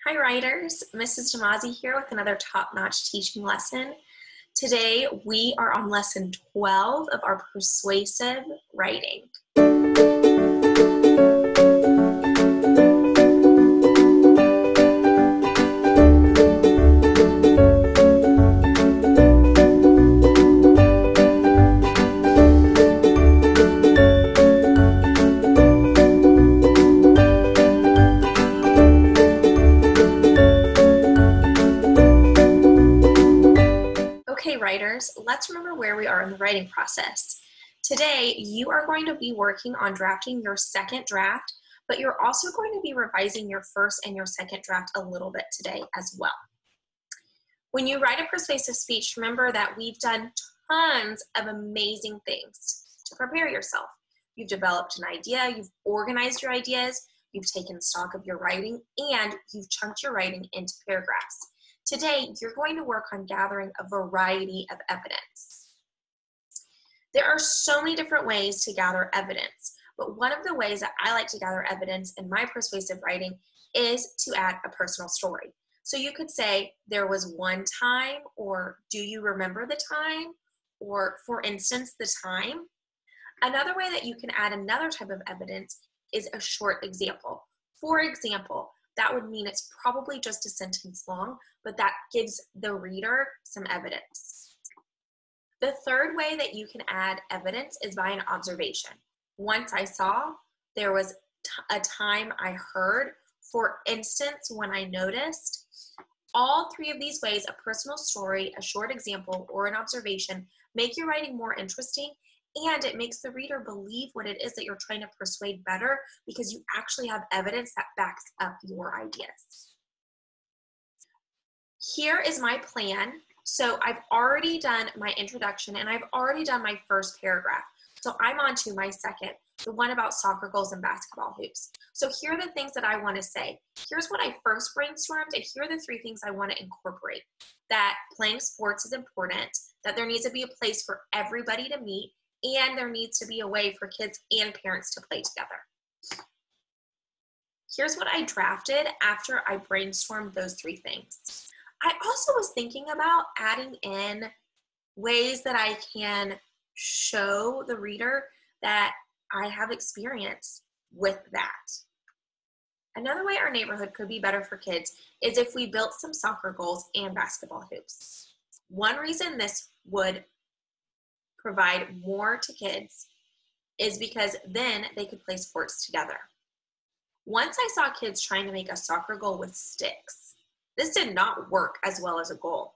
Hi writers, Mrs. Damazi here with another top-notch teaching lesson. Today we are on lesson 12 of our persuasive writing. Okay, writers, let's remember where we are in the writing process. Today, you are going to be working on drafting your second draft, but you're also going to be revising your first and your second draft a little bit today as well. When you write a persuasive speech, remember that we've done tons of amazing things to prepare yourself. You've developed an idea, you've organized your ideas, you've taken stock of your writing, and you've chunked your writing into paragraphs. Today, you're going to work on gathering a variety of evidence. There are so many different ways to gather evidence, but one of the ways that I like to gather evidence in my persuasive writing is to add a personal story. So you could say, there was one time, or do you remember the time, or for instance, the time. Another way that you can add another type of evidence is a short example. For example, that would mean it's probably just a sentence long, but that gives the reader some evidence. The third way that you can add evidence is by an observation. Once I saw, there was a time I heard, for instance, when I noticed. All three of these ways, a personal story, a short example, or an observation, make your writing more interesting, and it makes the reader believe what it is that you're trying to persuade better because you actually have evidence that backs up your ideas. Here is my plan. So I've already done my introduction and I've already done my first paragraph. So I'm on to my second, the one about soccer goals and basketball hoops. So here are the things that I want to say. Here's what I first brainstormed, and here are the three things I want to incorporate. That playing sports is important, that there needs to be a place for everybody to meet, and there needs to be a way for kids and parents to play together. Here's what I drafted after I brainstormed those three things. I also was thinking about adding in ways that I can show the reader that I have experience with that. Another way our neighborhood could be better for kids is if we built some soccer goals and basketball hoops. One reason this would provide more to kids is because then they could play sports together. Once I saw kids trying to make a soccer goal with sticks. This did not work as well as a goal.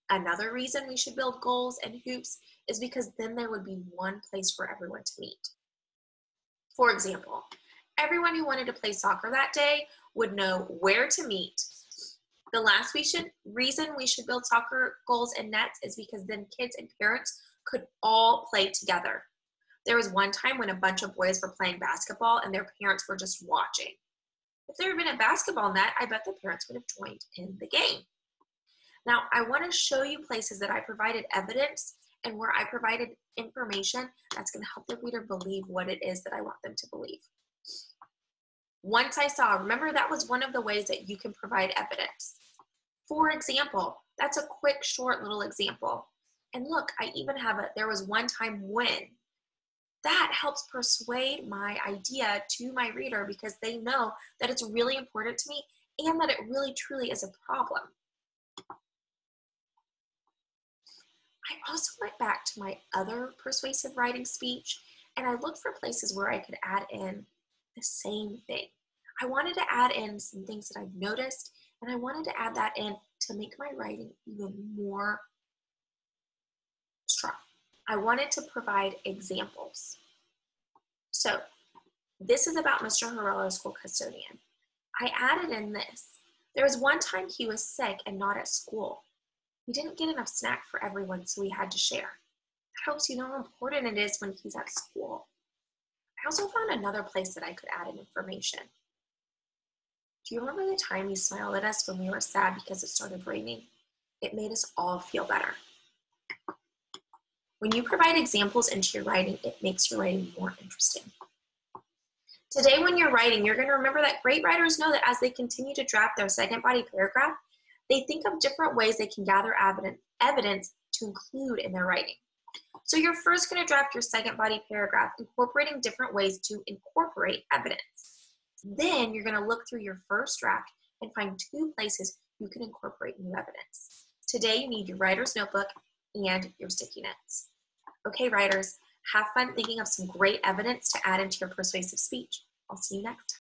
Another reason we should build goals and hoops is because then there would be one place for everyone to meet. For example, everyone who wanted to play soccer that day would know where to meet. The last reason we should build soccer goals and nets is because then kids and parents could all play together. There was one time when a bunch of boys were playing basketball and their parents were just watching. If there had been a basketball net, I bet the parents would have joined in the game. Now, I want to show you places that I provided evidence and where I provided information that's going to help the reader believe what it is that I want them to believe. Once I saw, remember that was one of the ways that you can provide evidence. For example, that's a quick, short little example. And look, I even have there was one time when. That helps persuade my idea to my reader because they know that it's really important to me and that it really truly is a problem. I also went back to my other persuasive writing speech and I looked for places where I could add in the same thing. I wanted to add in some things that I've noticed, and I wanted to add that in to make my writing even more strong. I wanted to provide examples. So this is about Mr. Herrera's school custodian. I added in this. There was one time he was sick and not at school. We didn't get enough snack for everyone, so we had to share. That helps you know how important it is when he's at school. I also found another place that I could add in information. Do you remember the time you smiled at us when we were sad because it started raining? It made us all feel better. When you provide examples into your writing, it makes your writing more interesting. Today when you're writing, you're going to remember that great writers know that as they continue to draft their second body paragraph, they think of different ways they can gather evidence to include in their writing. So you're first going to draft your second body paragraph, incorporating different ways to incorporate evidence. Then you're going to look through your first draft and find 2 places you can incorporate new evidence. Today you need your writer's notebook and your sticky notes. Okay, writers, have fun thinking of some great evidence to add into your persuasive speech. I'll see you next time.